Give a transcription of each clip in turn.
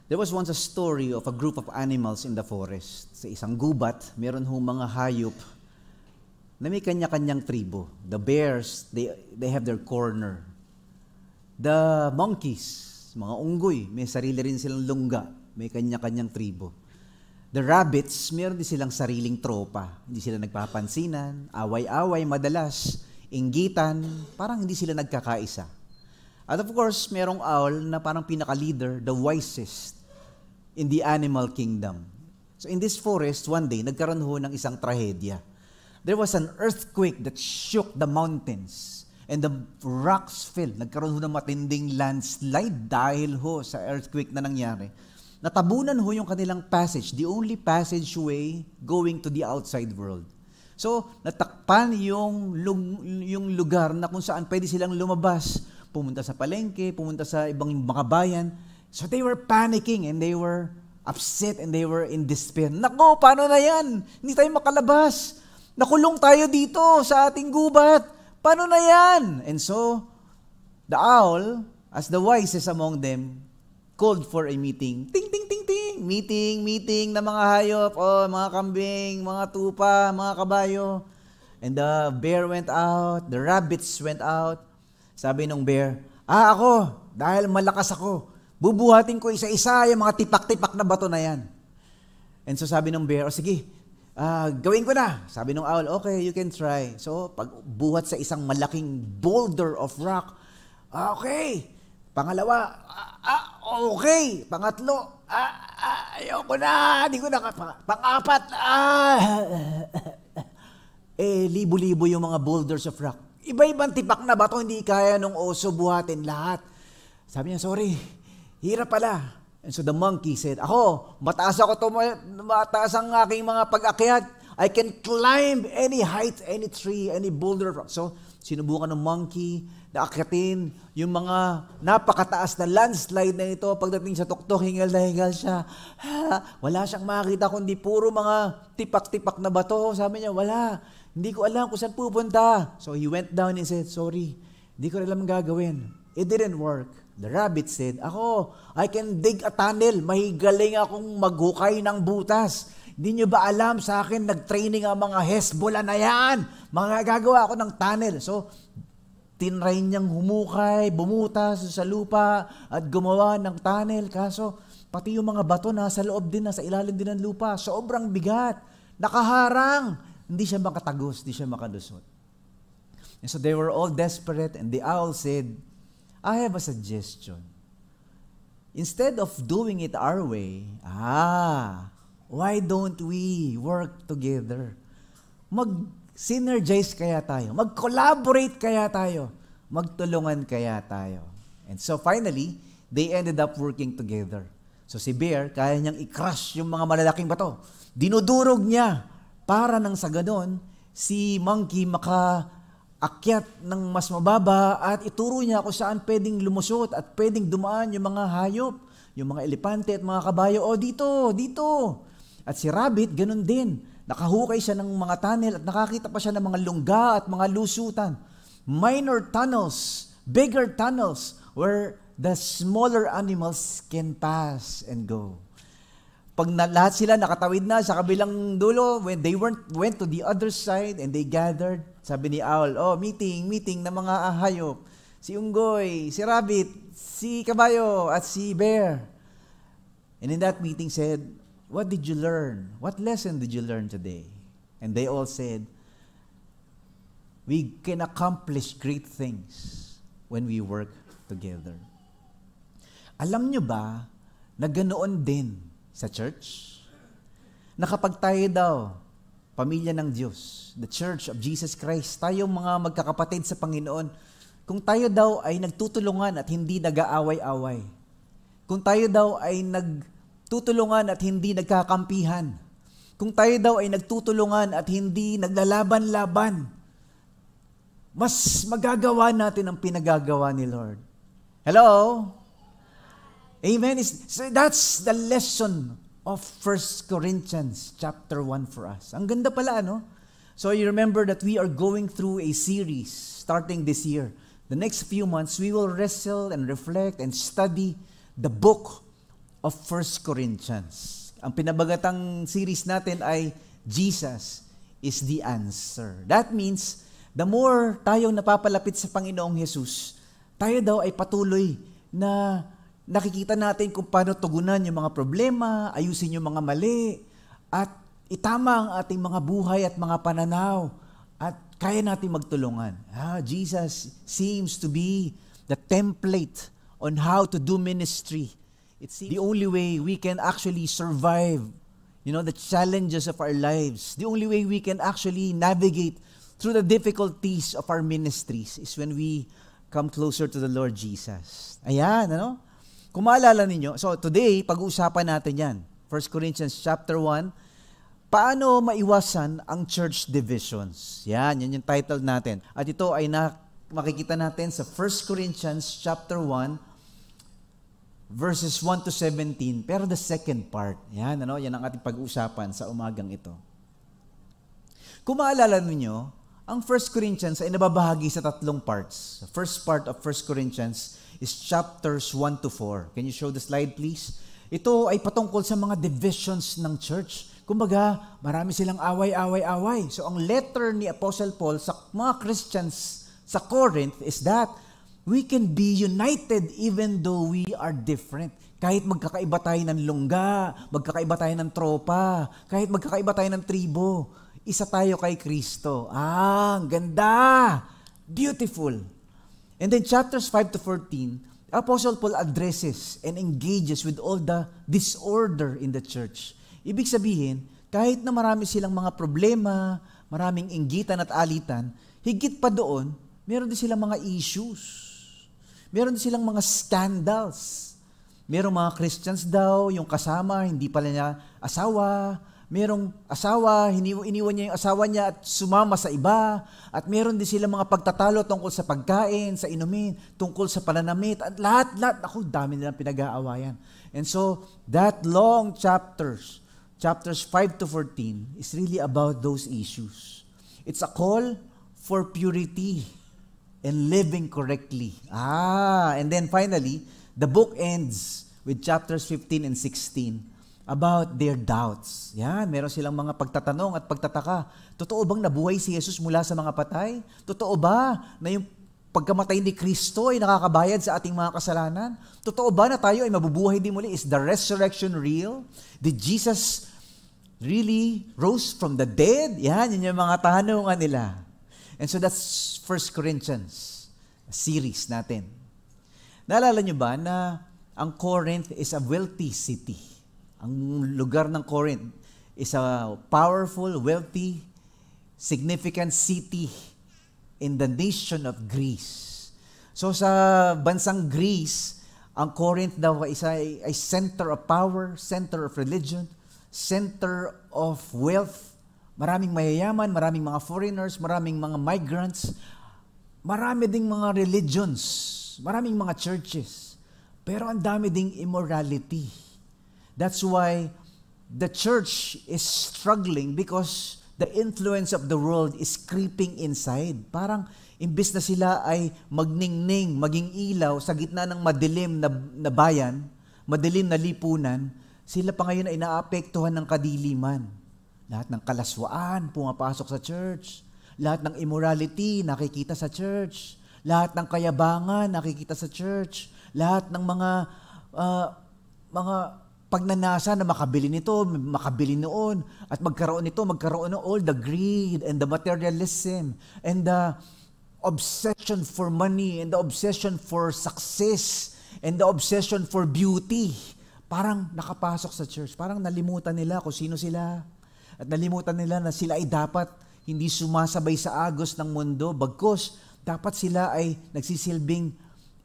There was once a story of a group of animals in the forest. Sa isang gubat, meron hong mga hayop na may kanya-kanyang tribo. The bears, they have their corner. The monkeys, mga unggoy, may sarili rin silang lungga. May kanya-kanyang tribo. The rabbits, meron din silang sariling tropa. Hindi sila nagpapansinan, away-away madalas, inggitan, parang hindi sila nagkakaisa. At of course, merong owl na parang pinaka-leader, the wisest in the animal kingdom. So in this forest, one day, nagkaroon ho ng isang trahedya. There was an earthquake that shook the mountains and the rocks fell. Nagkaroon ho ng matinding landslide dahil ho sa earthquake na nangyari. Natabunan ho yung kanilang passage, the only passageway going to the outside world. So, natakpan yung lugar na kung saan pwede silang lumabas, pumunta sa palengke, pumunta sa ibang mga bayan. So, they were panicking and they were upset and they were in despair. Nako, paano na yan? Hindi tayo makalabas. Nakulong tayo dito sa ating gubat. Paano na yan? And so, the owl, as the wisest among them, called for a meeting. Ting, ting, ting, ting. Meeting na mga hayop, mga kambing, mga tupa, mga kabayo. And the bear went out, the rabbits went out. Sabi nung bear, ako, dahil malakas ako, bubuhatin ko isa-isa yung mga tipak-tipak na bato na yan. And so sabi nung bear, sige, gawin ko na. Sabi nung owl, okay, you can try. So, pagbuhat sa isang malaking boulder of rock, okay. Pangalawa, okay. Pangatlo, ayoko na, hindi ko na. Pang-apat, libo-libo yung mga boulders of rock. Iba-ibang tipak na bato, hindi kaya nung oso buhatin lahat. Sabi niya, sorry, hirap pala. And so the monkey said, mataas ang aking mga pag-akyat. I can climb any height, any tree, any boulder of rock. So, sinubukan ng monkey na akyatin yung mga napakataas na landslide na ito. Pagdating sa tuktok, hingal na hingal siya. Wala siyang makita kundi puro mga tipak-tipak na bato. Sabi niya, wala. Hindi ko alam kung saan pupunta. So he went down and said, sorry, hindi ko alam gagawin. It didn't work. The rabbit said, I can dig a tunnel. Mahigaling akong maghukay ng butas. Hindi nyo ba alam sa akin, nag-training ang mga Hezbollah na yan. Gagawa ako ng tunnel. So, tinry niyang humukay, bumutas sa lupa, at gumawa ng tunnel. Kaso, pati yung mga bato nasa loob din, nasa ilalim din ng lupa. Sobrang bigat. Nakaharang. Hindi siya makatagos, hindi siya makalusot. And so, they were all desperate, and the owl said, I have a suggestion. Instead of doing it our way, why don't we work together? Mag-synergize kaya tayo. Mag-collaborate kaya tayo. Magtulungan kaya tayo. And so finally, they ended up working together. So si Bear, kaya niyang i-crush yung mga malalaking bato. Dinudurog niya para nang sa ganon, si Monkey makaakyat ng mas mababa at ituro niya kung saan pwedeng lumusot at pwedeng dumaan yung mga hayop, yung mga elepante at mga kabayo. Dito. At si Rabbit, ganun din. Nakahukay siya ng mga tunnel at nakakita pa siya ng mga lungga at mga lusutan. Minor tunnels, bigger tunnels where the smaller animals can pass and go. Pag lahat sila nakatawid na sa kabilang dulo, when they went to the other side and they gathered, sabi ni Owl, meeting na mga hayop. Si Unggoy, si Rabbit, si Kabayo, at si Bear. And in that meeting said, what did you learn? What lesson did you learn today? And they all said, we can accomplish great things when we work together. Alam nyo ba na ganoon din sa church? Na kapag tayo daw, pamilya ng Diyos, the Church of Jesus Christ, tayong mga magkakapatid sa Panginoon, kung tayo daw ay nagtutulungan at hindi nag-aaway-away, kung tayo daw ay nagtutulungan at hindi nagkakampihan, kung tayo daw ay nagtutulungan at hindi naglalaban-laban, mas magagawa natin ang pinagagawa ni Lord. Hello? Amen. So that's the lesson of 1 Corinthians chapter 1 for us. Ang ganda pala, ano? So you remember that we are going through a series starting this year. The next few months, we will wrestle and reflect and study the book of 1 Corinthians. Ang pinabagatang series natin ay Jesus is the answer. That means, the more tayong napapalapit sa Panginoong Jesus, tayo daw ay patuloy na nakikita natin kung paano tugunan yung mga problema, ayusin yung mga mali, at itama ang ating mga buhay at mga pananaw, at kaya natin magtulungan. Jesus seems to be the template on how to do ministry. It's the only way we can actually survive, the challenges of our lives. The only way we can actually navigate through the difficulties of our ministries is when we come closer to the Lord Jesus. Ayan, Kung maalala ninyo, so today, pag-uusapan natin yan. 1 Corinthians chapter 1, paano maiwasan ang church divisions? Yan yung title natin. At ito ay makikita natin sa 1 Corinthians chapter 1, verses 1 to 17, pero the second part. Yan ang ating pag-uusapan sa umagang ito. Kung maalala ninyo, ang 1 Corinthians ay nababahagi sa tatlong parts. The first part of 1 Corinthians is chapters 1 to 4. Can you show the slide, please? Ito ay patungkol sa mga divisions ng church. Kumbaga, marami silang away. So, ang letter ni Apostle Paul sa mga Christians sa Corinth is that we can be united even though we are different. Kahit magkakaiba tayo ng lungga, magkakaiba tayo ng tropa, kahit magkakaiba tayo ng tribo, isa tayo kay Kristo. Ang ganda! Beautiful! And then chapters 5 to 14, Apostle Paul addresses and engages with all the disorder in the church. Ibig sabihin, kahit na marami silang mga problema, maraming inggitan at alitan, higit pa doon, meron din silang mga issues. Meron din silang mga scandals. Merong mga Christians daw, yung kasama, hindi pala niya asawa. Merong asawa, iniwan niya yung asawa niya at sumama sa iba. At meron din silang mga pagtatalo tungkol sa pagkain, sa inumin, tungkol sa pananamit. At lahat, dami nilang pinag-aawayan. And so, that long chapters 5 to 14, is really about those issues. It's a call for purity and living correctly. And then finally, the book ends with chapters 15 and 16 about their doubts. Yan, meron silang mga pagtatanong at pagtataka. Totoo bang nabuhay si Jesus mula sa mga patay? Totoo ba na yung pagkamatay ni Kristo ay nakakabayad sa ating mga kasalanan? Totoo ba na tayo ay mabubuhay din muli? Is the resurrection real? Did Jesus really rose from the dead? Yan yung mga tanungan nila. And so that's 1 Corinthians series natin. Naalala nyo ba na ang Corinth is a wealthy city? Ang lugar ng Corinth is a powerful, wealthy, significant city in the nation of Greece. So sa bansang Greece, ang Corinth daw ay center of power, center of religion, center of wealth. Maraming mayayaman, maraming mga foreigners, maraming mga migrants, marami ding mga religions, maraming mga churches. Pero ang dami ding immorality. That's why the church is struggling because the influence of the world is creeping inside. Parang imbes na sila ay magningning, maging ilaw sa gitna ng madilim na bayan, madilim na lipunan, sila pa ngayon ay naapektuhan ng kadiliman. Lahat ng kalaswaan pumapasok sa church. Lahat ng immorality nakikita sa church. Lahat ng kayabangan nakikita sa church. Lahat ng mga pagnanasa na makabili nito, makabili noon, at magkaroon nito, magkaroon ng all the greed and the materialism and the obsession for money and the obsession for success and the obsession for beauty. Parang nakapasok sa church. Parang nalimutan nila kung sino sila. At nalimutan nila na sila ay dapat hindi sumasabay sa agos ng mundo, bagkus dapat sila ay nagsisilbing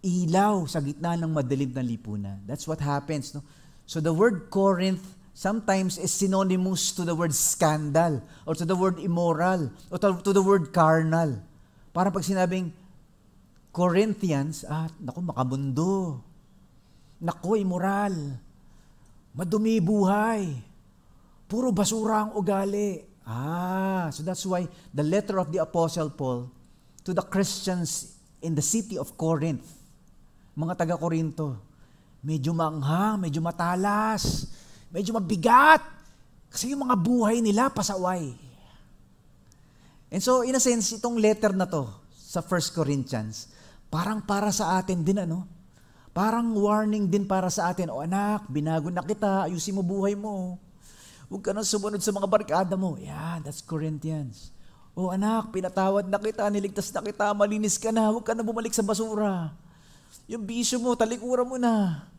ilaw sa gitna ng madilim na lipunan. That's what happens, no? So the word Corinth sometimes is synonymous to the word scandal or to the word immoral or to the word carnal. Parang pag sinabing Corinthians, naku, makamundo. Naku, immoral. Madumi buhay. Puro basura ang ugali. So that's why the letter of the Apostle Paul to the Christians in the city of Corinth, mga taga-Korinto, medyo maanghang, medyo matalas, medyo mabigat. Kasi yung mga buhay nila pasaway. And so, in a sense, itong letter na to sa 1 Corinthians, parang para sa atin din, Parang warning din para sa atin. O anak, binago na kita, ayusin mo buhay mo. Huwag ka nang sumunod sa mga barkada mo. Yeah, that's Corinthians. O anak, pinatawad na kita, niligtas na kita, malinis ka na, huwag ka na bumalik sa basura. Yung bisyo mo, talikuran mo na.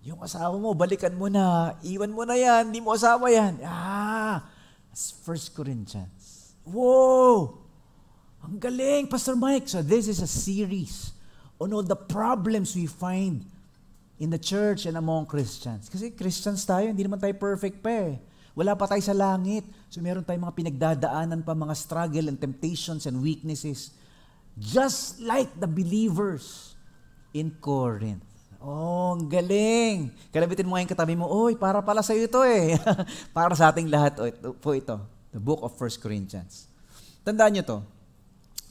Yung asawa mo, balikan mo na. Iwan mo na yan, hindi mo asawa yan. That's 1 Corinthians. Whoa! Ang galing, Pastor Mike. So this is a series on all the problems we find in the church and among Christians. Kasi Christians tayo, hindi naman tayo perfect pa eh. Wala pa tayo sa langit. So meron tayong mga pinagdadaanan pa, mga struggle and temptations and weaknesses. Just like the believers in Corinth. Oh, ang galing. Kalabitin mo ngayon katabi mo, oy, para pala sa iyo ito eh. Para sa ating lahat po ito. The book of 1 Corinthians. Tandaan nyo to.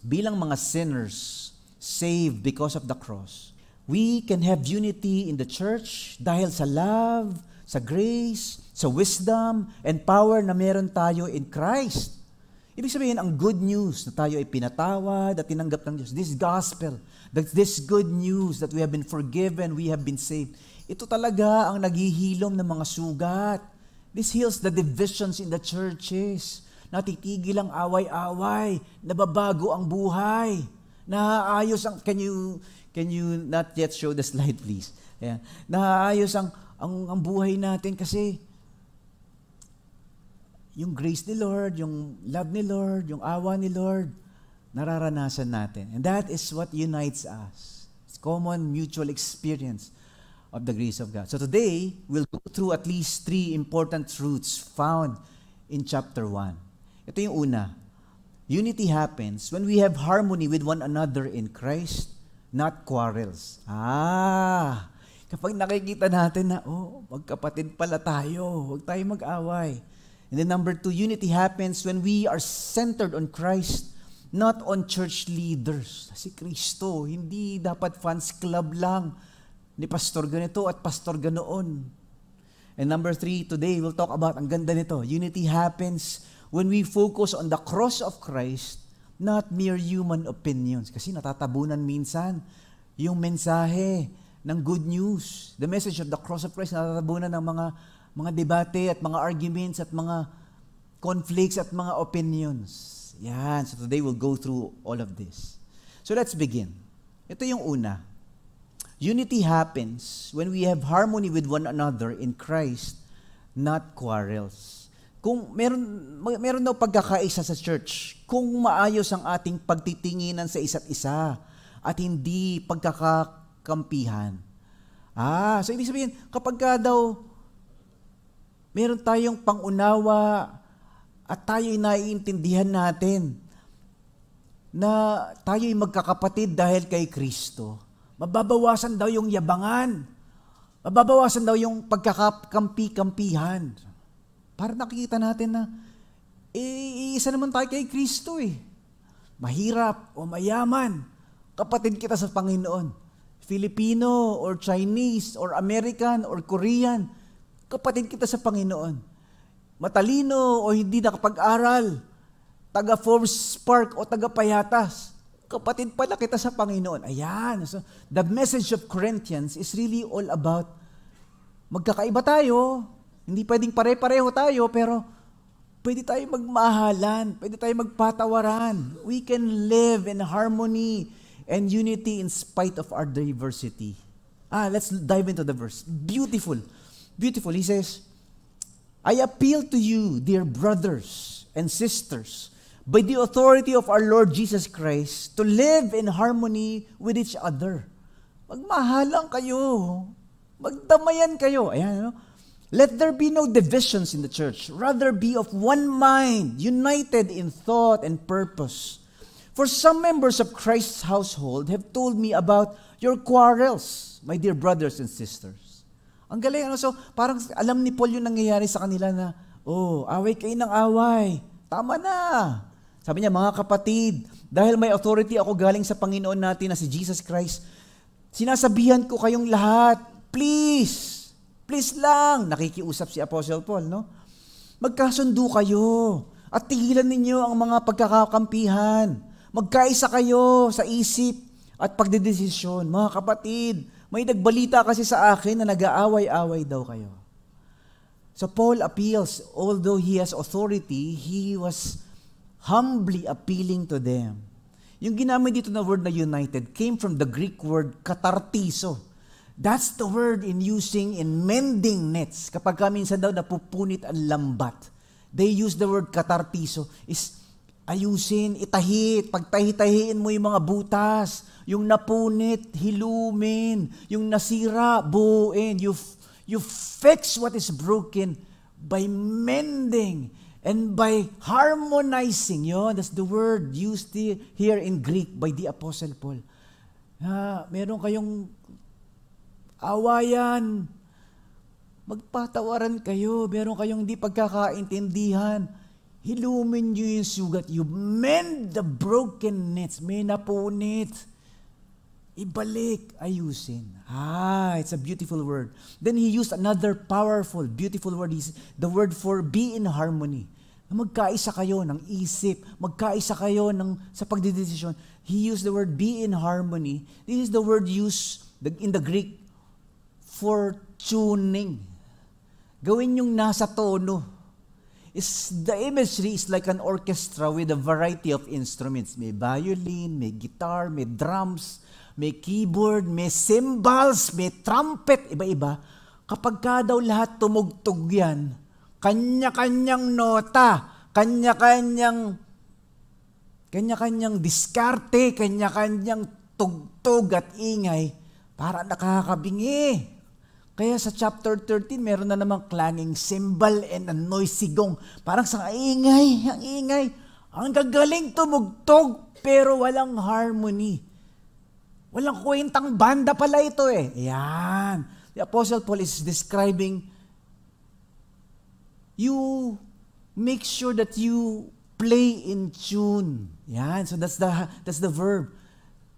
Bilang mga sinners, saved because of the cross, we can have unity in the church dahil sa love, sa grace, sa wisdom, and power na meron tayo in Christ. Ibig sabihin, ang good news na tayo ay pinatawad at tinanggap ng Diyos, this gospel, this good news that we have been forgiven, we have been saved, ito talaga ang naghihilom ng mga sugat. This heals the divisions in the churches. Natitigil ang away-away, nababago ang buhay. Naayos ang, can you not yet show the slide please? Yeah. Naayos ang buhay natin kasi yung grace ni Lord, yung love ni Lord, yung awa ni Lord, nararanasan natin. And that is what unites us. It's common mutual experience of the grace of God. So today, we'll go through at least 3 important truths found in chapter 1. Ito yung una. Unity happens when we have harmony with one another in Christ, not quarrels. Kapag nakikita natin na, magkapatid pala tayo, huwag tayo mag-away. And then number 2, unity happens when we are centered on Christ, not on church leaders. Si Kristo, hindi dapat fans club lang ni pastor ganito at pastor ganoon. And number 3, today we'll talk about, ang ganda nito, unity happens when we focus on the cross of Christ, not mere human opinions. Kasi natatabunan minsan yung mensahe ng good news. The message of the cross of Christ, natatabunan ng mga debate at mga arguments at mga conflicts at mga opinions. Yan. So today we'll go through all of this. So let's begin. Ito yung una. Unity happens when we have harmony with one another in Christ, not quarrels. Kung meron daw pagkakaisa sa church, kung maayos ang ating pagtitinginan sa isa't isa at hindi pagkakakampihan. So ibig sabihin, kapag daw meron tayong pangunawa at tayo'y naiintindihan natin na tayo'y magkakapatid dahil kay Kristo, mababawasan daw yung yabangan, mababawasan daw yung pagkakampi-kampihan. Para nakikita natin na, isa naman tayo kay Kristo eh. Mahirap o mayaman, kapatid kita sa Panginoon. Filipino or Chinese or American or Korean, kapatid kita sa Panginoon. Matalino o hindi nakapag-aral, taga Forbes Park o taga Payatas, kapatid pala kita sa Panginoon. Ayan. So, the message of Corinthians is really all about magkakaiba tayo. Hindi pwedeng pare-pareho tayo, pero pwede tayo magmahalan, pwede tayo magpatawaran. We can live in harmony and unity in spite of our diversity. Let's dive into the verse. Beautiful. Beautiful. He says, I appeal to you, dear brothers and sisters, by the authority of our Lord Jesus Christ, to live in harmony with each other. Magmahalan kayo. Magdamayan kayo. Ayan, let there be no divisions in the church. Rather be of one mind, united in thought and purpose. For some members of Christ's household have told me about your quarrels, my dear brothers and sisters. Ang galing. So, parang alam ni Paul yung nangyayari sa kanila na, away kayo ng away. Tama na. Sabi niya, mga kapatid, dahil may authority ako galing sa Panginoon natin na si Jesus Christ, sinasabihan ko kayong lahat please lang, nakikiusap si Apostle Paul, no? Magkasundo kayo at tigilan ninyo ang mga pagkakakampihan. Magkaisa kayo sa isip at pagdedesisyon. Mga kapatid, may nagbalita kasi sa akin na nag-aaway-away daw kayo. So Paul appeals, although he has authority, he was humbly appealing to them. Yung ginamit dito na word na united came from the Greek word katartiso. That's the word in using in mending nets. Kapag minsan daw napupunit ang lambat, they use the word katartiso, is ayusin, itahit, pagtahi-tahiin mo yung mga butas, yung napunit, hilumin, yung nasira, buuin. You fix what is broken by mending and by harmonizing. Yun, that's the word used here in Greek by the Apostle Paul. Meron kayong awayan, magpatawaran kayo, meron kayong hindi pagkakaintindihan, hilumin nyo yung sugat. You mend the broken nets. May napunit. Ibalik, ayusin. It's a beautiful word. Then he used another powerful, beautiful word. The word for be in harmony. Magkaisa kayo ng isip. Magkaisa kayo sa pagdedesisyon. He used the word be in harmony. This is the word used in the Greek for tuning. Gawin yung nasa tono. The imagery is like an orchestra with a variety of instruments. May violin, may guitar, may drums, may keyboard, may cymbals, may trumpet, iba-iba. Kapag ka daw lahat tumugtog yan, kanya-kanyang nota, kanya-kanyang diskarte, kanya-kanyang tugtog at ingay, para nakakabingi. Kaya sa chapter 13, meron na namang clanging cymbal and a noisy gong. Parang sa ingay, ang ingay. Ang gagaling tumugtog, pero walang harmony. Walang kwentang banda pala ito eh. Ayan. The Apostle Paul is describing, you make sure that you play in tune. Ayan. So that's the verb.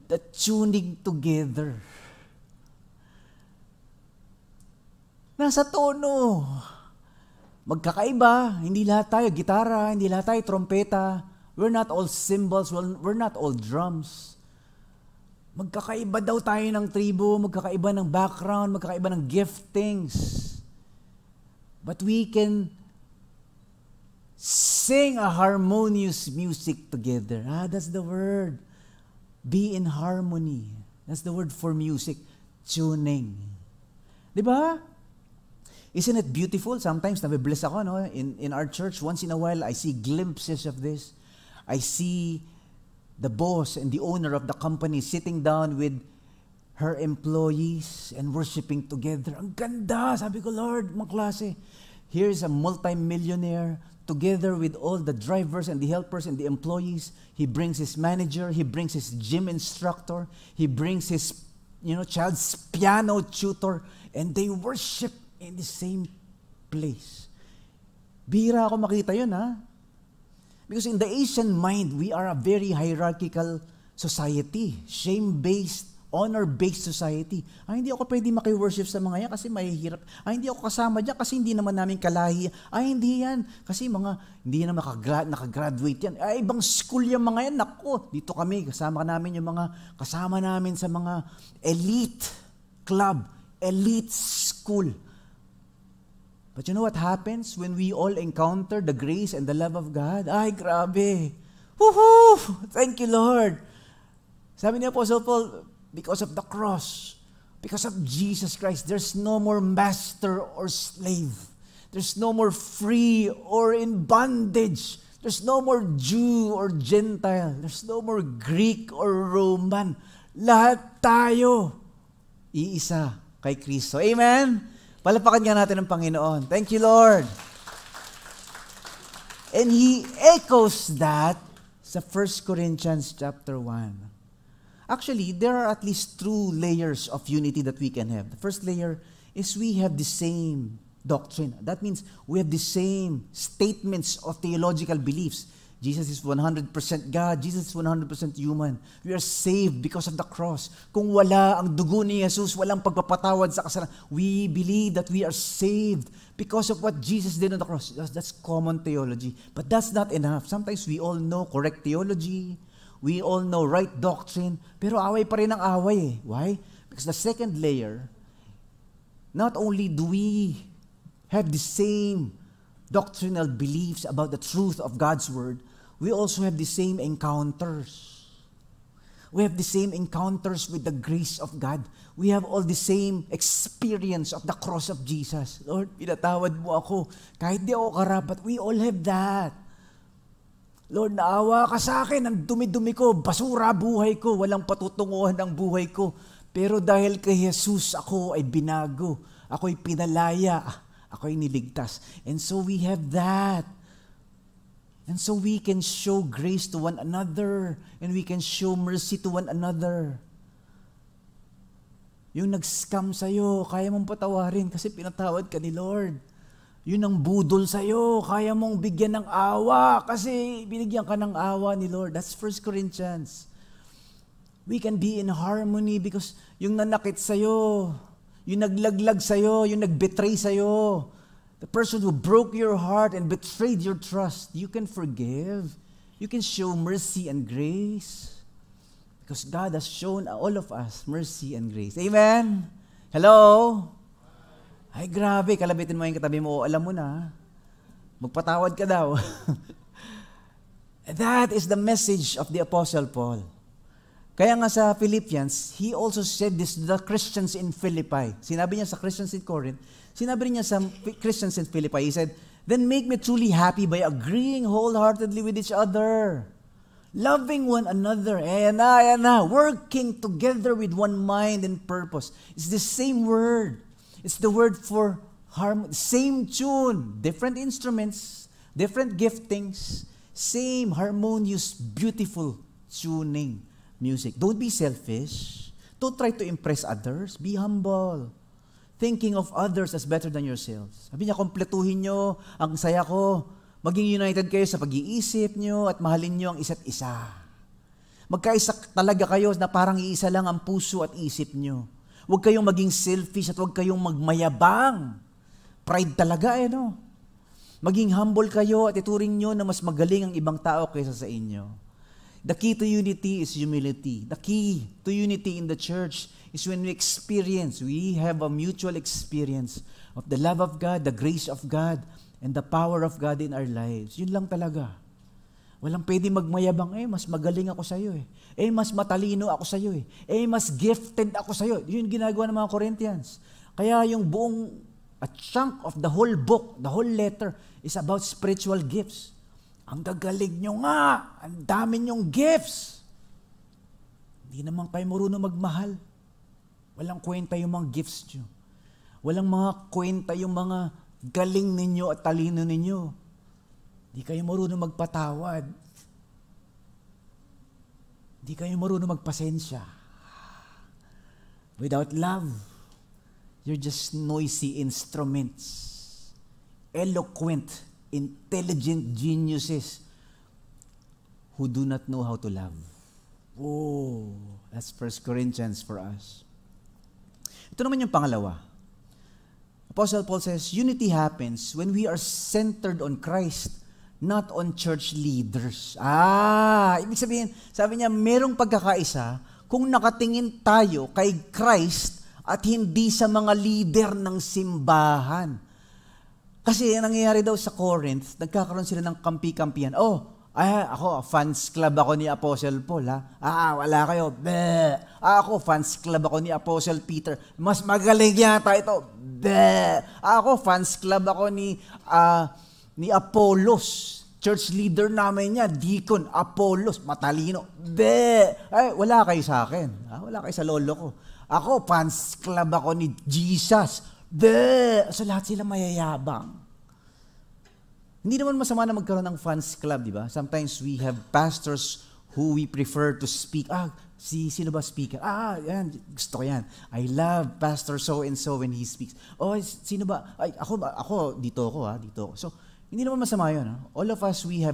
The tuning together. Nasa tono. Magkakaiba. Hindi lahat tayo gitara, hindi lahat tayo trompeta. We're not all cymbals, we're not all drums. Magkakaiba daw tayo ng tribo, magkakaiba ng background, magkakaiba ng giftings. But we can sing a harmonious music together. That's the word. Be in harmony. That's the word for music. Tuning. Diba? Isn't it beautiful? Sometimes nabibless ako, no? In our church, once in a while, I see glimpses of this. I see the boss and the owner of the company sitting down with her employees and worshiping together. Ang ganda! Sabi ko, Lord, mga klase. Here's a multi-millionaire together with all the drivers and the helpers and the employees. He brings his manager. He brings his gym instructor. He brings his child's piano tutor. And they worship in the same place. Bihira ako makita yun, ha? Because in the Asian mind, we are a very hierarchical society. Shame-based, honor-based society. Hindi ako pwede maki-worship sa mga yan kasi mahihirap. Hindi ako kasama dyan kasi hindi naman namin kalahi. Hindi yan. Kasi hindi na nakagraduate yan. Ibang school yung mga yan. Naku, dito kami, kasama namin sa mga elite club, elite school. But you know what happens when we all encounter the grace and the love of God? Ay, grabe. Woohoo! Thank you, Lord. Sabi ni Apostle Paul, because of the cross, because of Jesus Christ, there's no more master or slave. There's no more free or in bondage. There's no more Jew or Gentile. There's no more Greek or Roman. Lahat tayo, iisa kay Kristo. Amen? Palapakan nga natin ang Panginoon. Thank you, Lord. And He echoes that sa 1 Corinthians chapter 1. Actually, there are at least 2 layers of unity that we can have. The first layer is we have the same doctrine. That means we have the same statements of theological beliefs. Jesus is 100% God. Jesus is 100% human. We are saved because of the cross. Kung wala ang dugo ni Jesus, walang pagpapatawad sa kasalanan. We believe that we are saved because of what Jesus did on the cross. That's common theology. But that's not enough. Sometimes we all know correct theology. We all know right doctrine. Pero away pa rin ang away eh. Why? Because the second layer, not only do we have the same doctrinal beliefs about the truth of God's Word, we also have the same encounters. We have the same encounters with the grace of God. We have all the same experience of the cross of Jesus. Lord, pinatawad mo ako. Kahit di ako karapat, we all have that. Lord, naawa ka sa akin, ang dumi-dumi ko, basura buhay ko, walang patutunguhan ng buhay ko. Pero dahil kay Jesus, ako ay binago. Ako'y pinalaya. Ako'y niligtas. And so we have that. And so we can show grace to one another. And we can show mercy to one another. Yung nag-scam sa'yo, kaya mong patawarin kasi pinatawad ka ni Lord. Yun ang budol sa'yo, kaya mong bigyan ng awa kasi binigyan ka ng awa ni Lord. That's 1 Corinthians. We can be in harmony because yung nanakit sa'yo, yung naglaglag sa'yo, yung nagbetray sa'yo, the person who broke your heart and betrayed your trust, you can forgive. You can show mercy and grace. Because God has shown all of us mercy and grace. Amen? Hello? Ay, grabe. Kalabitin mo yung katabi mo. Alam mo na. Magpatawad ka daw. That is the message of the Apostle Paul. Kaya nga sa Philippians, he also said this to the Christians in Philippi. Sinabi niya sa Christians in Corinth, sinabi niya sa Christians in Philippi, he said, then make me truly happy by agreeing wholeheartedly with each other, loving one another, working together with one mind and purpose. It's the same word. It's the word for harmony, same tune, different instruments, different giftings, same harmonious, beautiful tuning music. Don't be selfish. Don't try to impress others. Be humble. Thinking of others as better than yourselves. Sabi niya, kompletuhin nyo ang saya ko. Maging united kayo sa pag-iisip nyo at mahalin nyo ang isa't isa. Magkaisa talaga kayo na parang iisa lang ang puso at isip nyo. Huwag kayong maging selfish at huwag kayong magmayabang. Pride talaga no? Maging humble kayo at ituring nyo na mas magaling ang ibang tao kaysa sa inyo. The key to unity is humility. The key to unity in the church is when we have a mutual experience of the love of God, the grace of God, and the power of God in our lives. Yun lang talaga. Walang pwede magmayabang, mas magaling ako sa'yo mas matalino ako sa'yo mas gifted ako sa'yo. Yun ginagawa ng mga Corinthians. Kaya yung a chunk of the whole book, the whole letter, is about spiritual gifts. Ang gagaling nyo nga, ang dami nyong gifts. Hindi naman kayo marunong magmahal. Walang kwenta yung mga gifts nyo. Walang mga kwenta yung mga galing ninyo at talino ninyo. Hindi kayo marunong magpatawad. Hindi kayo marunong magpasensya. Without love, you're just noisy instruments. Eloquent, intelligent geniuses who do not know how to love. Oh, that's 1 Corinthians for us. Ito naman yung pangalawa. Apostle Paul says, unity happens when we are centered on Christ, not on church leaders. Ibig sabihin, sabi niya, merong pagkakaisa kung nakatingin tayo kay Christ at hindi sa mga leader ng simbahan. Kasi nangyayari daw sa Corinth, nagkakaroon sila ng kampi-kampihan. Ako, fans club ako ni Apostle Paul, wala kayo. Ako, fans club ako ni Apostle Peter. Mas magaling yata ito. Ako, fans club ako ni Apollos. Church leader namin niya, Deacon Apollos, matalino. Wala kayo sa akin. Wala kayo sa lolo ko. Ako, fans club ako ni Jesus. So lahat sila mayayabang. Hindi naman masama na magkaroon ng fans club, di ba? Sometimes we have pastors who we prefer to speak. Sino ba speaker? Yan, gusto ko yan. I love Pastor so-and-so when he speaks. Sino ba? Ako, dito ako. So, Hindi naman masama yun. All of us, I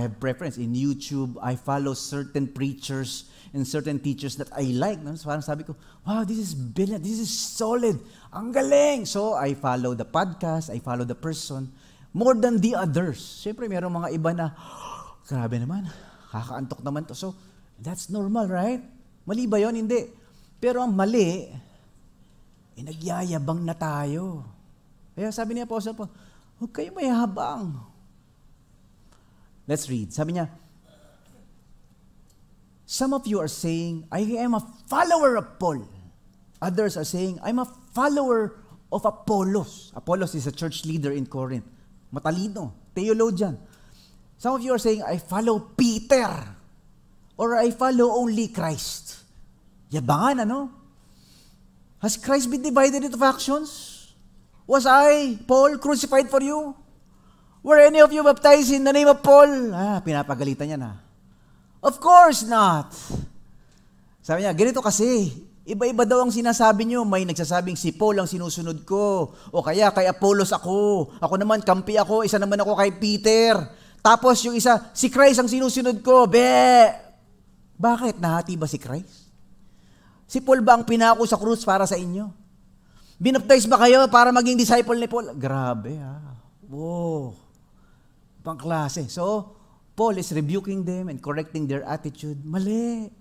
have preference. In YouTube, I follow certain preachers and certain teachers that I like. No? So parang sabi ko, wow, this is brilliant. This is solid. Ang galing. So I follow the podcast. I follow the person more than the others. Siyempre, mayroong mga iba na, grabe naman, kakaantok naman to. So that's normal, right? Mali ba yun? Hindi. Pero ang mali, nagyayabang na tayo. Kaya sabi ni Apostle Paul, huwag kayo mayabang. Let's read. Sabi niya, some of you are saying, I am a follower of Paul. Others are saying, I'm a follower of Apollos. Apollos is a church leader in Corinth. Matalino, theologian. Some of you are saying, I follow Peter. Or I follow only Christ. Yabangan, ano? Has Christ been divided into factions? Was I, Paul, crucified for you? Were any of you baptized in the name of Paul? Pinapagalitan niya na. Of course not. Sabi niya, ganito kasi, iba-iba daw ang sinasabi niyo. May nagsasabing si Paul ang sinusunod ko. O kaya kay Apollos ako. Ako naman, kampi ako. Isa naman ako kay Peter. Tapos yung isa, si Christ ang sinusunod ko. Bakit? Nahati ba si Christ? Si Paul ba ang pinako sa krus para sa inyo? Binaptize ba kayo para maging disciple ni Paul? Grabe Wow. Pangklase. So, Paul is rebuking them and correcting their attitude. Mali.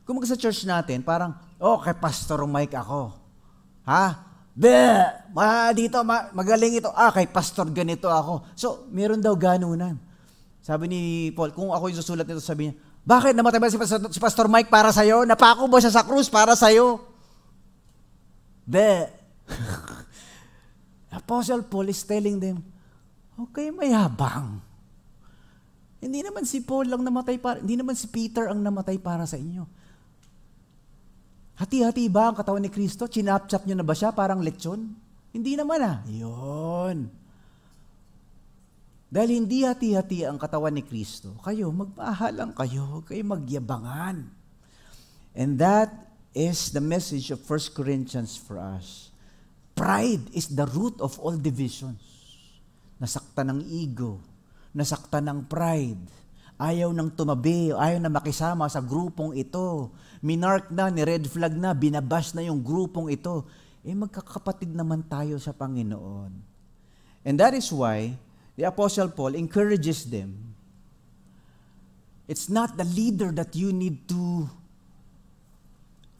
Kung sa church natin, parang, kay Pastor Mike ako. Dito, magaling ito. Kay Pastor ganito ako. So, meron daw ganunan. Sabi ni Paul, kung ako yung susulat nito, sabi niya, bakit namatay ba si Pastor Mike para sa'yo? Napako ba siya sa krus para sa'yo? Apostle Paul is telling them, okay, mayabang. Hindi naman si Paul lang namatay hindi naman si Peter ang namatay para sa inyo. Hati-hati ba ang katawan ni Kristo? Chinap-chap nyo na ba siya parang lechon? Hindi naman Yun. Dahil hindi hati-hati ang katawan ni Kristo, kayo, magmahalang kayo, kayo magyabangan. And that is the message of 1 Corinthians for us. Pride is the root of all divisions. Nasaktan ng ego, nasaktan ng pride, ayaw nang tumabi, ayaw na makisama sa grupong ito, minark na, ni-red flag na, binabash na yung grupong ito. Magkakapatid naman tayo sa Panginoon. And that is why the Apostle Paul encourages them. It's not the leader that you need to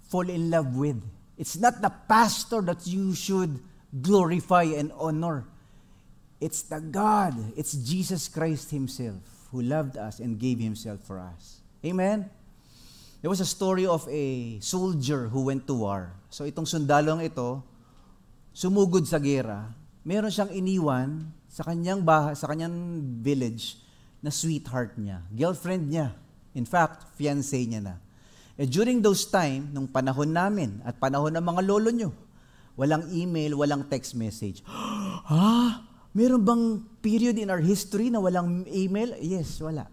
fall in love with. It's not the pastor that you should glorify and honor. It's the God. It's Jesus Christ Himself who loved us and gave Himself for us. Amen? There was a story of a soldier who went to war. So itong sundalong ito, sumugod sa gera, meron siyang iniwan sa kanyang sa kanyang village na sweetheart niya, girlfriend niya. In fact, fiancé niya na. During those time, nung panahon namin at panahon ng mga lolo nyo, walang email, walang text message. Meron bang period in our history na walang email? Yes, wala.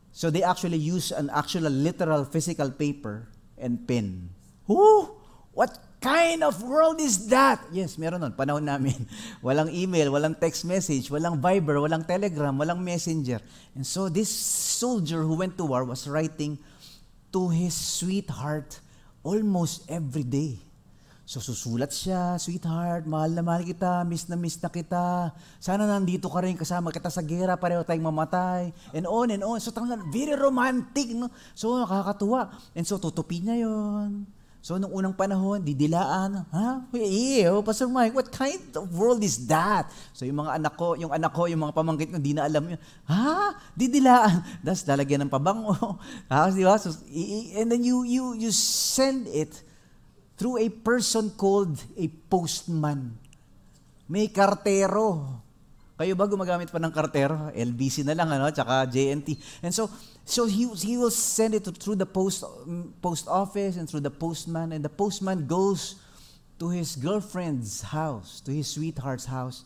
So they actually use an actual literal physical paper and pen. What kind of world is that? Yes, meron nun, panahon namin. Walang email, walang text message, walang Viber, walang Telegram, walang Messenger. And so this soldier who went to war was writing to his sweetheart almost every day. So susulat siya, sweetheart, mahal na mahal kita, miss na kita. Sana nandito ka rin kasama kita sa gera, pareho tayong mamatay. And on and on. So talagang very romantic, no? So nakakatuwa. And so tutupin niya yon. So nung unang panahon, didilaan. Pastor Mike, what kind of world is that? So yung mga anak ko, yung mga pamangkit ko, hindi na alam yun. Didilaan. Tapos lalagyan ng pabango. Di ba? So, and then you send it through a person called a postman. May kartero. Kayo ba gumagamit pa ng kartero? LBC na lang, tsaka JNT. And so he will send it through the post office and through the postman, and the postman goes to his girlfriend's house, to his sweetheart's house,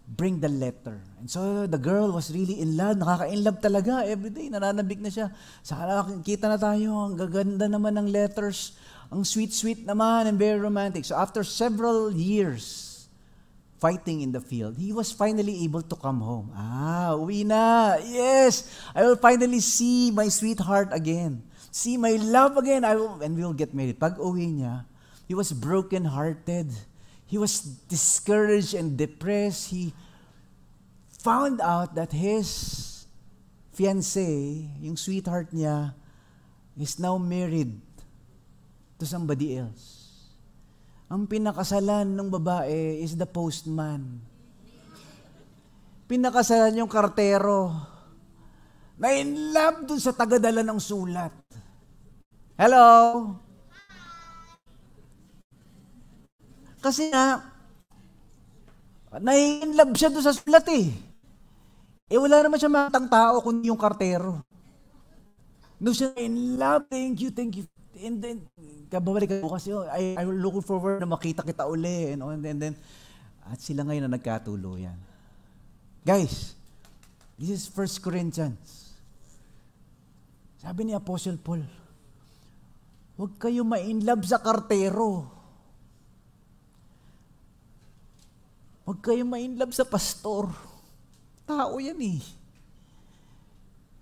bring the letter. And so the girl was really in love, nakaka-in-love talaga every day, nananabik na siya. Saka kita na tayo, ang gaganda naman ng letters, ang sweet-sweet naman and very romantic. So after several years, fighting in the field, he was finally able to come home. Uwi na. Yes, I will finally see my sweetheart again. See my love again. And we will get married. Pag uwi niya, he was broken-hearted. He was discouraged and depressed. He found out that his fiancé, yung sweetheart niya, is now married to somebody else. Ang pinakasalan ng babae is the postman. Pinakasalan yung kartero. Na in love dun sa tagadala ng sulat. Hello? Kasi nga, na-in love siya dun sa sulat eh. Wala naman siya matang tao kundi yung kartero. No siya in love, thank you. And then, kababalik ako kasi, I'm looking forward na makita kita uli. And then, at sila ngayon na nagkatuluyan. Guys, this is 1 Corinthians. Sabi ni Apostle Paul, huwag kayo ma-in love sa kartero. Huwag kayo ma-in love sa pastor. Tao yan eh.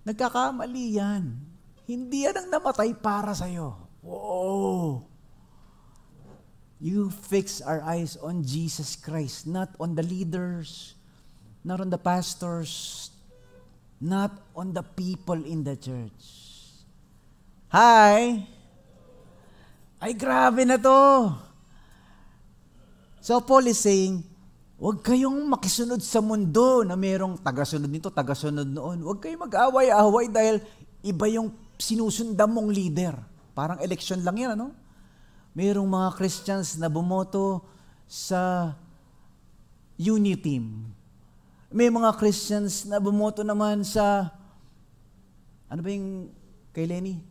Nagkakamali yan. Hindi yan ang namatay para sa'yo. Whoa! You fix our eyes on Jesus Christ, not on the leaders, not on the pastors, not on the people in the church. Hi! Ay, grabe na to! So Paul is saying, huwag kayong makisunod sa mundo na mayroong tagasunod nito, tagasunod noon. Huwag kayong mag-away-away dahil iba yung sinusundan mong leader. Parang election lang yan, ano? Mayroong mga Christians na bumoto sa Unity Team. May mga Christians na bumoto naman sa, ano ba yung kay Lenny?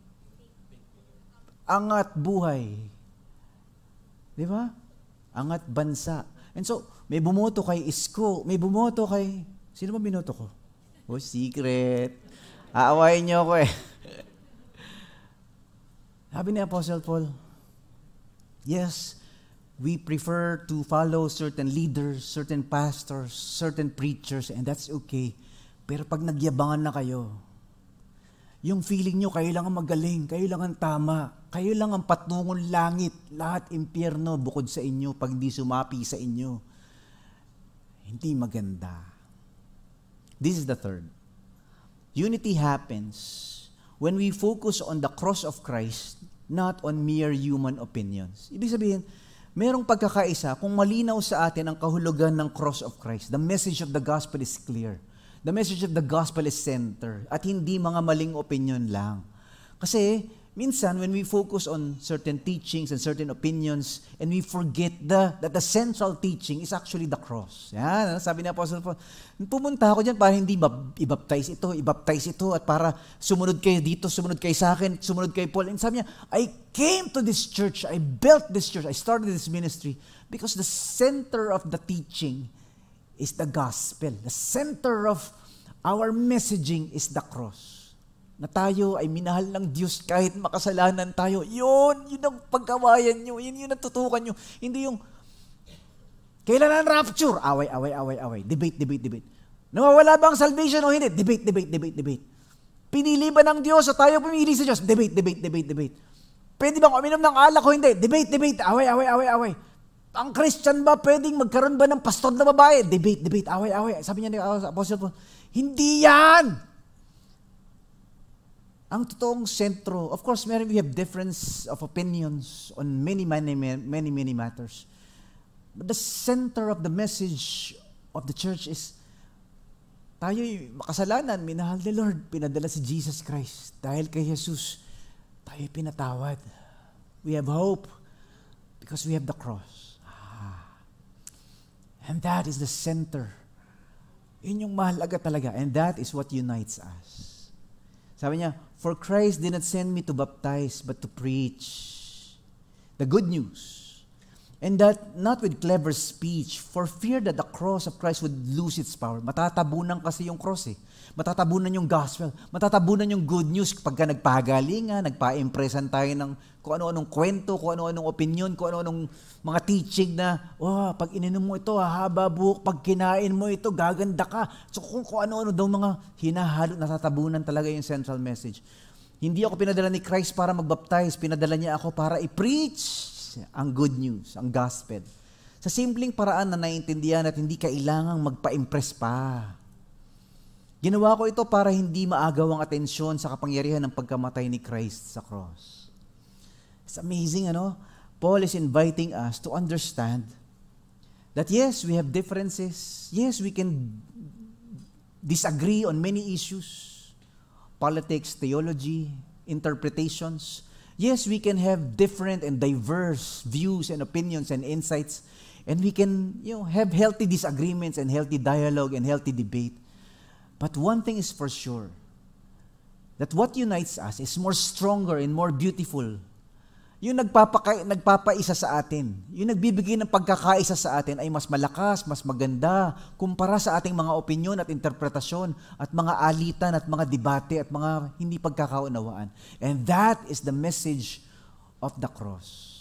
Angat Buhay. Di ba? Angat Bansa. And so, may bumoto kay Isko, may bumoto kay, sino ba binoto ko? Oh, secret. Aawayin niyo ako eh. Sabi ni Apostle Paul, yes, we prefer to follow certain leaders, certain pastors, certain preachers, and that's okay. Pero pag nagyabangan na kayo, yung feeling nyo, kayo lang ang magaling, kayo lang ang tama, kayo lang ang patungong langit, lahat impyerno bukod sa inyo pag di sumapi sa inyo. Hindi maganda. This is the third. Unity happens when we focus on the cross of Christ, not on mere human opinions. Ibig sabihin, merong pagkakaisa kung malinaw sa atin ang kahulugan ng cross of Christ. The message of the gospel is clear. The message of the gospel is center. At hindi mga maling opinion lang. Kasi, minsan, when we focus on certain teachings and certain opinions, and we forget that the central teaching is actually the cross. Yan, sabi ni Apostle Paul, pumunta ako dyan para hindi i-baptize ito, at para sumunod kayo dito, sumunod kayo sa akin, sumunod kay Paul. And sabi niya, I came to this church, I built this church, I started this ministry, because the center of the teaching is the gospel. The center of our messaging is the cross. Na tayo ay minahal ng Diyos kahit makasalanan tayo. Yun ang pagkawayan nyo. Yun ang tutukan nyo. Hindi yung, kailan ang rapture? Away. Debate. Nawawala ba ang salvation o hindi? Debate. Pinili ba ng Diyos o tayo pumili sa Diyos? Debate. Pwede bang uminom ng alak o hindi? Debate. Away. Ang Christian ba pwedeng magkaroon ba ng pastor na babae? Debate. Away. Sabi niya ni Apostle Paul, hindi yan! Ang totoong sentro, of course, we have difference of opinions on many matters. But the center of the message of the church is, tayo'y makasalanan, minahal ni Lord, pinadala si Jesus Christ. Dahil kay Jesus, tayo'y pinatawad. We have hope because we have the cross. And that is the center. Yun yung mahalaga talaga. And that is what unites us. Sabi niya, for Christ did not send me to baptize, but to preach the good news. And that not with clever speech, for fear that the cross of Christ would lose its power. Matatabunan kasi yung cross eh. Matatabunan yung gospel. Matatabunan yung good news pagka nagpagalingan, nagpa-impressan tayo ng kung ano-anong kwento, kung ano-anong opinion, kung ano-anong mga teaching na, pag ininom mo ito, haba buhok, pag kinain mo ito, gaganda ka. So kung ano-ano daw mga hinahalo, natatabunan talaga yung central message. Hindi ako pinadala ni Christ para magbaptize, pinadala niya ako para i-preach ang good news, ang gospel. Sa simpleng paraan na naiintindihan at hindi kailangang magpa-impress pa. Ginawa ko ito para hindi maagaw ang atensyon sa kapangyarihan ng pagkamatay ni Christ sa cross. It's amazing, ano? Paul is inviting us to understand that yes, we have differences. Yes, we can disagree on many issues. Politics, theology, interpretations. Yes, we can have different and diverse views and opinions and insights, and we can, have healthy disagreements and healthy dialogue and healthy debate. But one thing is for sure, that what unites us is more stronger and more beautiful. Yung nagpapaisa sa atin, yung nagbibigay ng pagkakaisa sa atin ay mas malakas, mas maganda, kumpara sa ating mga opinyon at interpretasyon at mga alitan at mga debate at mga hindi pagkakaunawaan. And that is the message of the cross.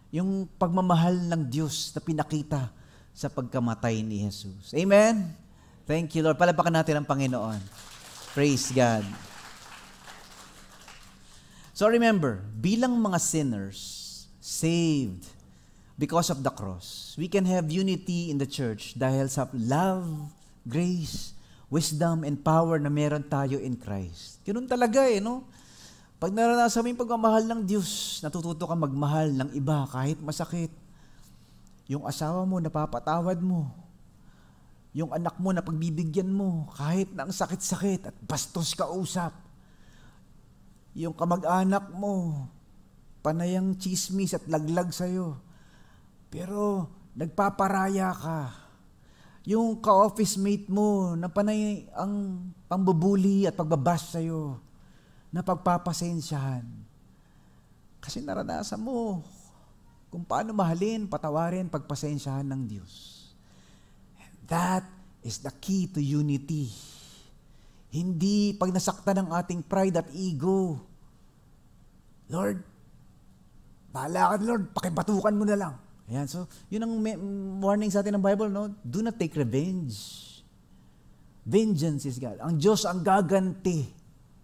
Yung pagmamahal ng Diyos na pinakita sa pagkamatay ni Jesus. Amen? Thank you, Lord. Palapakan natin ang Panginoon. Praise God. So remember, bilang mga sinners, saved because of the cross, we can have unity in the church dahil sa love, grace, wisdom, and power na meron tayo in Christ. Ganun talaga no? Pag naranasan mo yung pagmamahal ng Diyos, natututo ka magmahal ng iba kahit masakit. Yung asawa mo, napapatawad mo. Yung anak mo, napagbibigyan mo kahit na ang sakit-sakit at bastos ka usap. Yung kamag-anak mo, panayang chismis at laglag sa'yo. Pero nagpaparaya ka. Yung ka-office mate mo, na panay ang pambubuli at pagbabash sa'yo, na pagpapasensyahan. Kasi naranasan mo kung paano mahalin, patawarin, pagpasensyahan ng Diyos. And that is the key to unity. Hindi pag nasaktan ng ating pride at ego. Lord, bahala ka, Lord, pakibatukan mo na lang. Ayan, so, yun ang warning sa atin ng Bible, no? Do not take revenge. Vengeance is God. Ang Diyos ang gaganti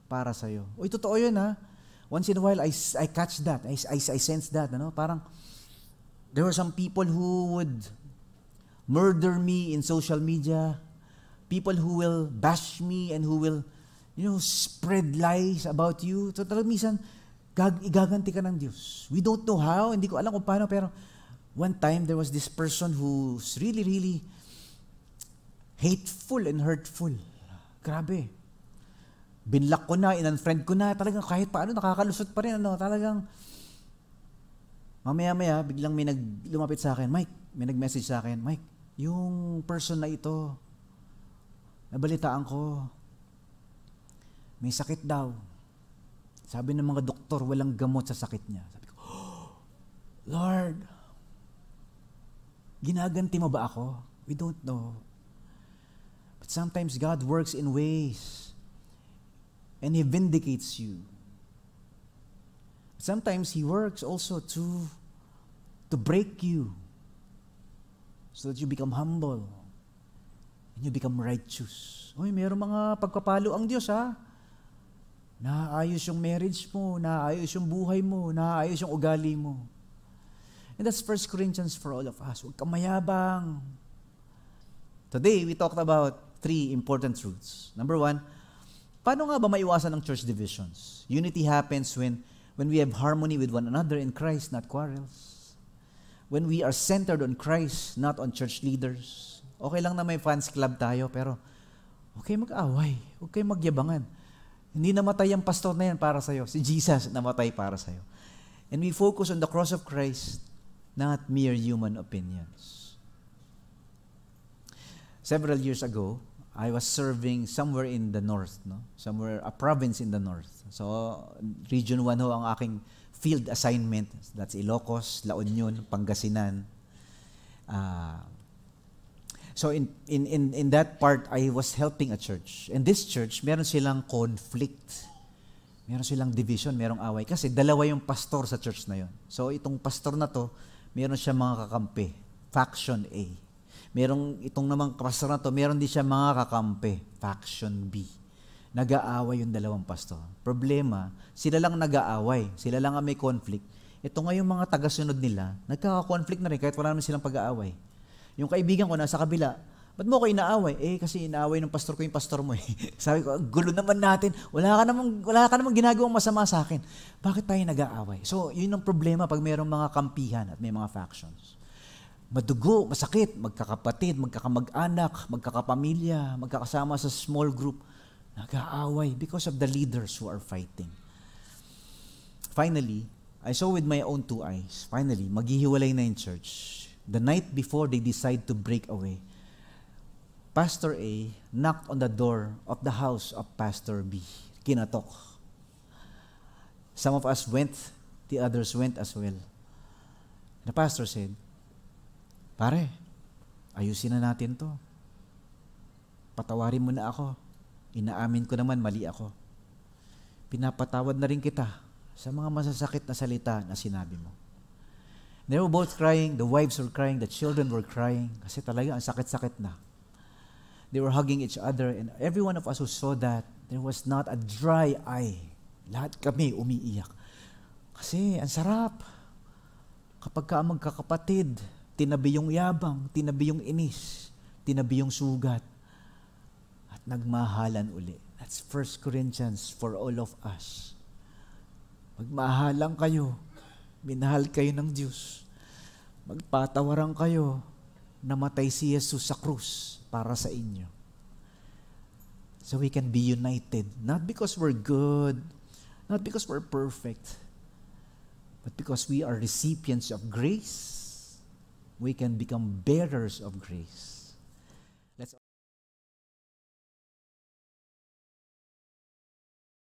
para sa'yo. Uy, totoo yun, ha? Once in a while, I catch that. I sense that, ano? Parang, there were some people who would murder me in social media, people who will bash me and who will, spread lies about you. So talagang minsan, igaganti ka ng Diyos. We don't know how, hindi ko alam kung paano, pero one time there was this person who's really, really hateful and hurtful. Grabe. Binlock ko na, in-unfriend ko na, talagang kahit paano, nakakalusot pa rin, talagang, mamaya-maya, biglang may lumapit sa akin, Mike, may nag-message sa akin, Mike, yung person na ito, nabalitaan ko, may sakit daw. Sabi ng mga doktor, walang gamot sa sakit niya. Sabi ko, Lord, ginaganti mo ba ako? We don't know. But sometimes God works in ways and He vindicates you. Sometimes He works also to break you so that you become humble. And you become righteous. Uy, mayroong mga pagpapalo ang Diyos, ha? Naayos yung marriage mo, naayos yung buhay mo, naayos yung ugali mo. And that's 1 Corinthians for all of us. Huwag kang mayabang. Today, we talked about 3 important truths. Number 1, paano nga ba maiwasan ng church divisions? Unity happens when we have harmony with one another in Christ, not quarrels. When we are centered on Christ, not on church leaders. Okay lang na may fans club tayo, pero huwag kayo mag-away, huwag kayo magyabangan. Hindi namatay ang pastor na yan para sa'yo. Si Jesus namatay para sa'yo. And we focus on the cross of Christ, not mere human opinions. Several years ago, I was serving somewhere in the north, somewhere, a province in the north. So, Region 1 ho ang aking field assignment. That's Ilocos, La Union, Pangasinan. So in that part, I was helping a church. And this church, meron silang conflict. Meron silang division, merong away. Kasi dalawa yung pastor sa church na yon. So itong pastor na to, meron siya mga kakampi. Faction A. Itong namang pastor na to, meron din siya mga kakampi. Faction B. Nag-aaway yung dalawang pastor. Problema, sila lang nag-aaway. Sila lang ang may conflict. Ito nga yung mga tagasunod nila, nagkaka-conflict na rin kahit wala naman silang pag-aaway. Yung kaibigan ko nasa kabila, ba't mo ko inaaway? Kasi inaaway ng pastor ko yung pastor mo . Sabi ko, gulo naman natin. Wala ka namang ginagawang masama sa akin. Bakit tayo nag-aaway? So, yun ang problema pag mayroong mga kampihan at may mga factions. Madugo, masakit, magkakapatid, magkakamag-anak, magkakapamilya, magkakasama sa small group. Nag-aaway because of the leaders who are fighting. Finally, I saw with my own 2 eyes, finally, maghihiwalay na yung church. The night before they decide to break away, Pastor A knocked on the door of the house of Pastor B. Kinatok. Some of us went, the others went as well. The pastor said, "Pare, ayusin na natin to. Patawarin mo na ako. Inaamin ko naman mali ako. Pinapatawad na rin kita sa mga masasakit na salita na sinabi mo." They were both crying, the wives were crying, the children were crying, kasi talaga ang sakit-sakit na. They were hugging each other, and every one of us who saw that, there was not a dry eye. Lahat kami umiiyak. Kasi ang sarap. Kapag ka magkakapatid, tinabi yung yabang, tinabi yung inis, tinabi yung sugat, at nagmahalan uli. That's 1 Corinthians for all of us. Magmahalan kayo. Minahal kayo ng Diyos. Magpatawaran kayo. Namatay si Jesus sa krus para sa inyo. So we can be united. Not because we're good, not because we're perfect, but because we are recipients of grace, we can become bearers of grace.